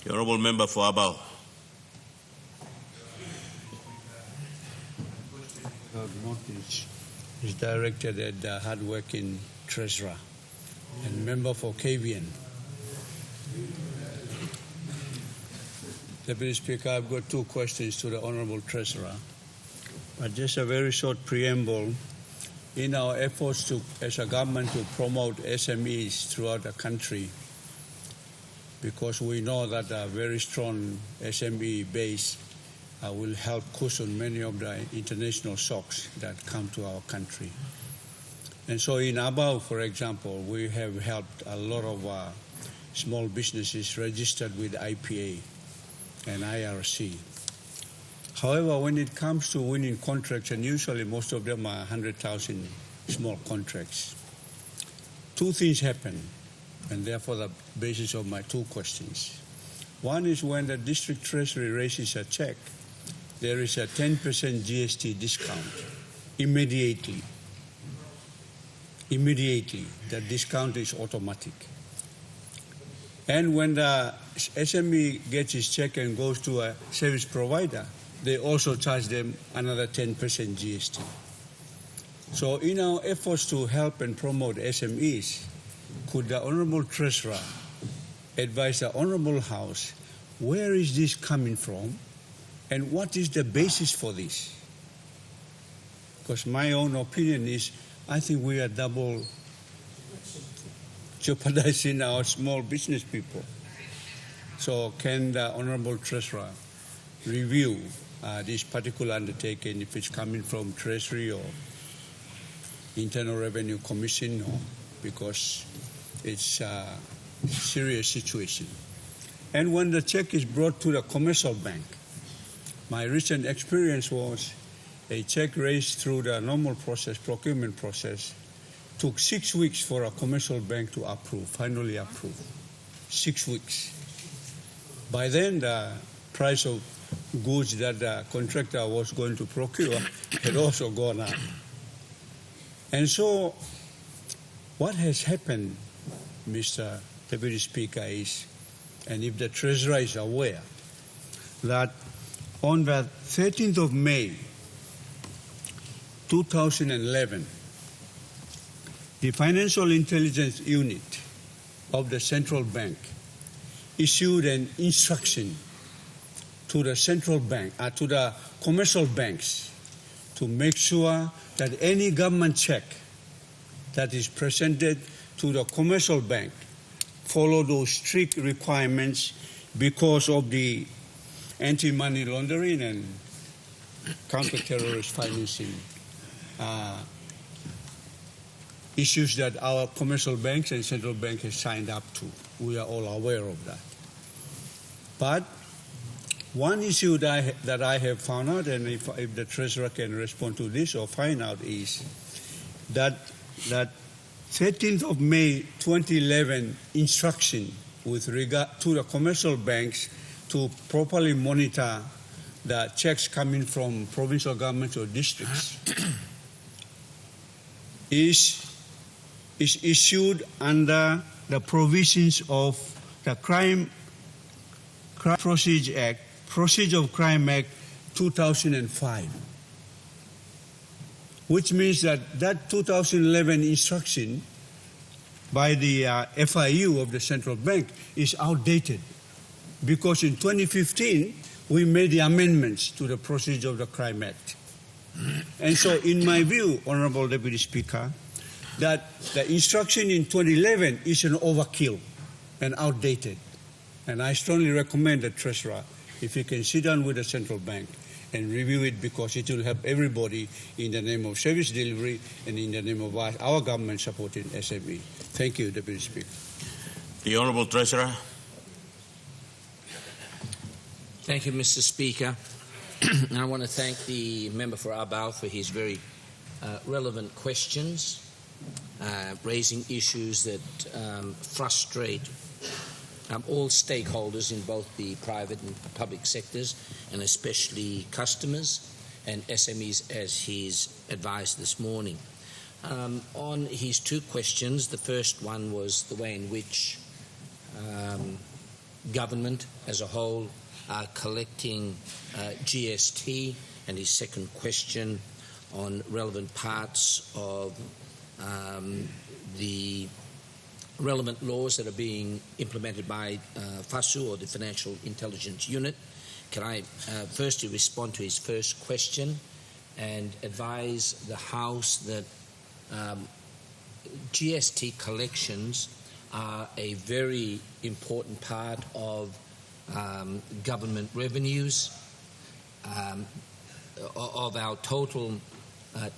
The Honourable Member for Abau. Notice is directed at the hard-working Treasurer and Member for KVN. Deputy Speaker, I've got two questions to the Honourable Treasurer. But just a very short preamble. In our efforts to, as a government, to promote SMEs throughout the country, because we know that a very strong SME base will help cushion many of the international shocks that come to our country. And so in Abau, for example, we have helped a lot of small businesses registered with IPA and IRC. However, when it comes to winning contracts, and usually most of them are 100,000 small contracts, two things happen, and therefore the basis of my two questions. One is when the district treasury raises a check, there is a 10% GST discount immediately. Immediately, the discount is automatic. And when the SME gets his check and goes to a service provider, they also charge them another 10% GST. So in our efforts to help and promote SMEs, could the Honourable Treasurer advise the Honourable House, where is this coming from and what is the basis for this? Because my own opinion is, I think we are double jeopardizing our small business people. So can the Honourable Treasurer review this particular undertaking, if it's coming from Treasury or Internal Revenue Commission, or because it's a serious situation. And when the check is brought to the commercial bank, my recent experience was a check raised through the normal process, procurement process, took 6 weeks for a commercial bank to approve, finally approve. 6 weeks. By then, the price of goods that the contractor was going to procure had also gone up. And so what has happened, Mr. Deputy Speaker, is, and if the Treasurer is aware, that on the 13th of May, 2011, the Financial Intelligence Unit of the Central Bank issued an instruction to the central bank, to the commercial banks, to make sure that any government check that is presented to the commercial bank follow those strict requirements because of the anti-money laundering and counter-terrorist financing issues that our commercial banks and central bank has signed up to. We are all aware of that. But one issue that I have found out, and if the Treasurer can respond to this or find out, is that 13th of May 2011 instruction with regard to the commercial banks to properly monitor the checks coming from provincial governments or districts is issued under the provisions of the Crime Procedure of Crime Act 2005, which means that 2011 instruction by the FIU of the central bank is outdated, because in 2015 we made the amendments to the Procedure of the Crime Act. And so in my view, Honourable Deputy Speaker, that the instruction in 2011 is an overkill and outdated. And I strongly recommend the Treasurer, if he can sit down with the central bank and review it, because it will help everybody in the name of service delivery and in the name of our government supporting SME. Thank you, Deputy Speaker. The Honourable Treasurer. Thank you, Mr. Speaker. And I want to thank the member for Abau for his very relevant questions, raising issues that frustrate all stakeholders in both the private and public sectors, and especially customers and SMEs, as he's advised this morning. On his two questions, the first one was the way in which government as a whole are collecting GST, and his second question on relevant parts of the relevant laws that are being implemented by FASU, or the Financial Intelligence Unit. Can I firstly respond to his first question and advise the House that GST collections are a very important part of government revenues. Of our total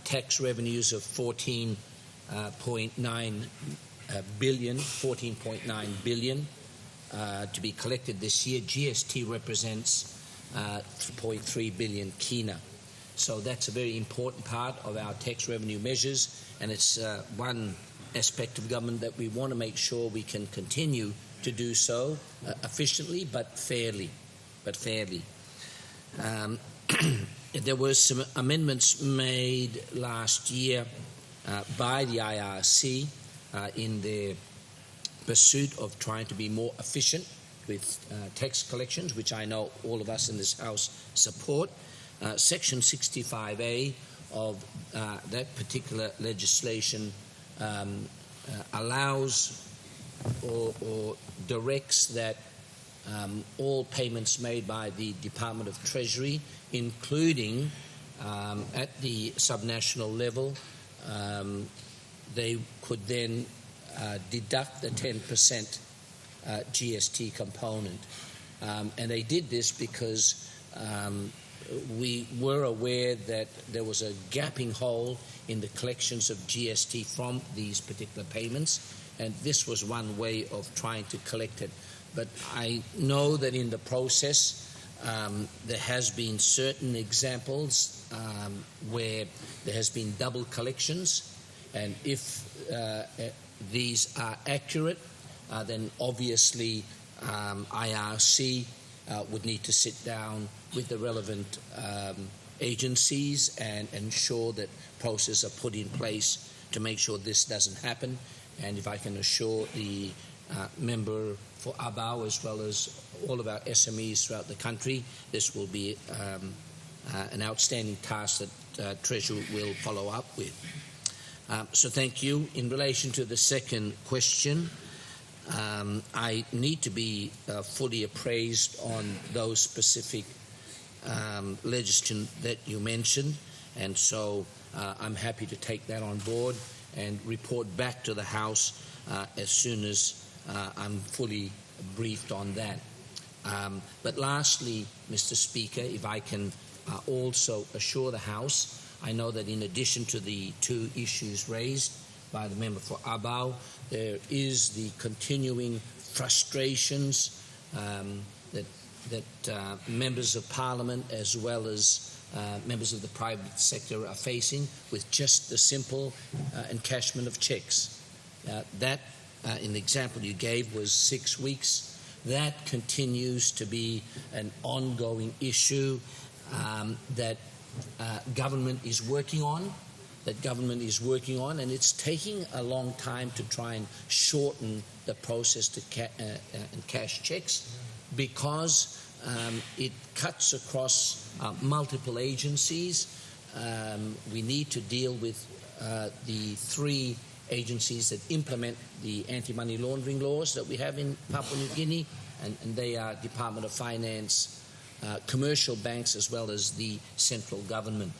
tax revenues of 14.9 billion to be collected this year, GST represents 3.3 billion kina. So that's a very important part of our tax revenue measures, and it's one aspect of government that we want to make sure we can continue to do so efficiently but fairly. There were some amendments made last year by the IRC in their pursuit of trying to be more efficient with tax collections, which I know all of us in this House support. Section 65A of that particular legislation allows or directs that all payments made by the Department of Treasury, including at the subnational level, they could then deduct the 10% GST component. And they did this because we were aware that there was a gapping hole in the collections of GST from these particular payments, and this was one way of trying to collect it. But I know that in the process there has been certain examples where there has been double collections, and if these are accurate, then obviously IRC would need to sit down with the relevant agencies and ensure that processes are put in place to make sure this doesn't happen. And if I can assure the member for Abau, as well as all of our SMEs throughout the country, this will be an outstanding task that Treasury will follow up with. So thank you. In relation to the second question, I need to be fully appraised on those specific legislation that you mentioned, and so I'm happy to take that on board and report back to the House as soon as I'm fully briefed on that. But lastly, Mr. Speaker, if I can also assure the House, I know that in addition to the two issues raised by the member for Abau, there is the continuing frustrations that members of Parliament as well as members of the private sector are facing with just the simple encashment of cheques. That, in the example you gave, was 6 weeks. That continues to be an ongoing issue that government is working on, and it's taking a long time to try and shorten the process to cash cheques, because it cuts across multiple agencies. We need to deal with the three agencies that implement the anti-money laundering laws that we have in Papua New Guinea, and they are Department of Finance, commercial banks, as well as the central government.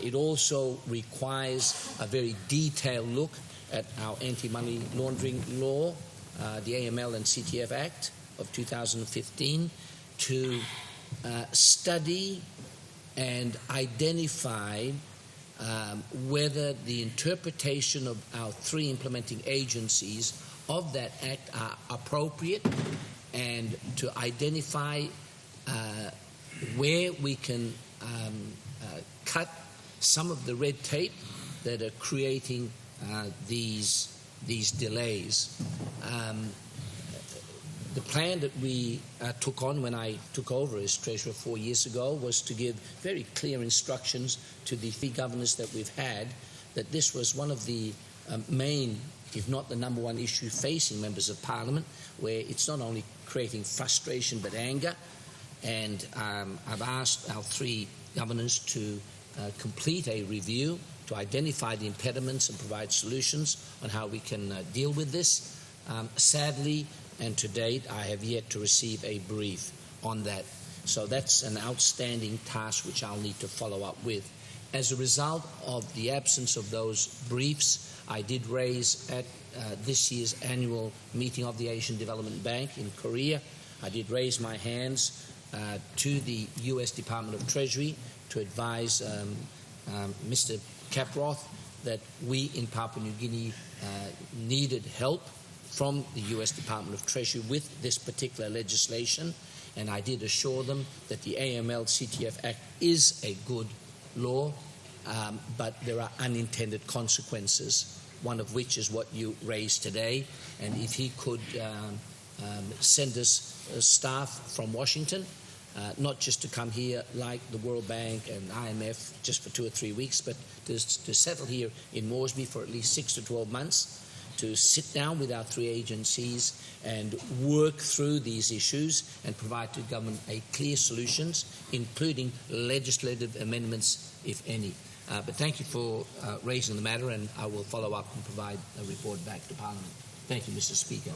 It also requires a very detailed look at our anti-money laundering law, the AML and CTF Act of 2015, to study and identify whether the interpretation of our three implementing agencies of that act are appropriate, and to identify where we can cut some of the red tape that are creating these delays. The plan that we took on when I took over as Treasurer 4 years ago was to give very clear instructions to the three governors that we've had, that this was one of the main, if not the number one issue facing members of Parliament, where it's not only creating frustration but anger. And I've asked our three governors to complete a review to identify the impediments and provide solutions on how we can deal with this. Sadly, and to date, I have yet to receive a brief on that. So that's an outstanding task which I'll need to follow up with. As a result of the absence of those briefs, I did raise at this year's annual meeting of the Asian Development Bank in Korea, I did raise my hands to the U.S. Department of Treasury to advise Mr. Caproth that we in Papua New Guinea needed help from the U.S. Department of Treasury with this particular legislation, and I did assure them that the AML-CTF Act is a good law, but there are unintended consequences, one of which is what you raised today, and if he could send us staff from Washington, not just to come here like the World Bank and IMF just for 2 or 3 weeks, but to settle here in Moresby for at least 6 to 12 months, to sit down with our three agencies and work through these issues and provide to government a clear solutions, including legislative amendments, if any. But thank you for raising the matter, and I will follow up and provide a report back to Parliament. Thank you, Mr. Speaker.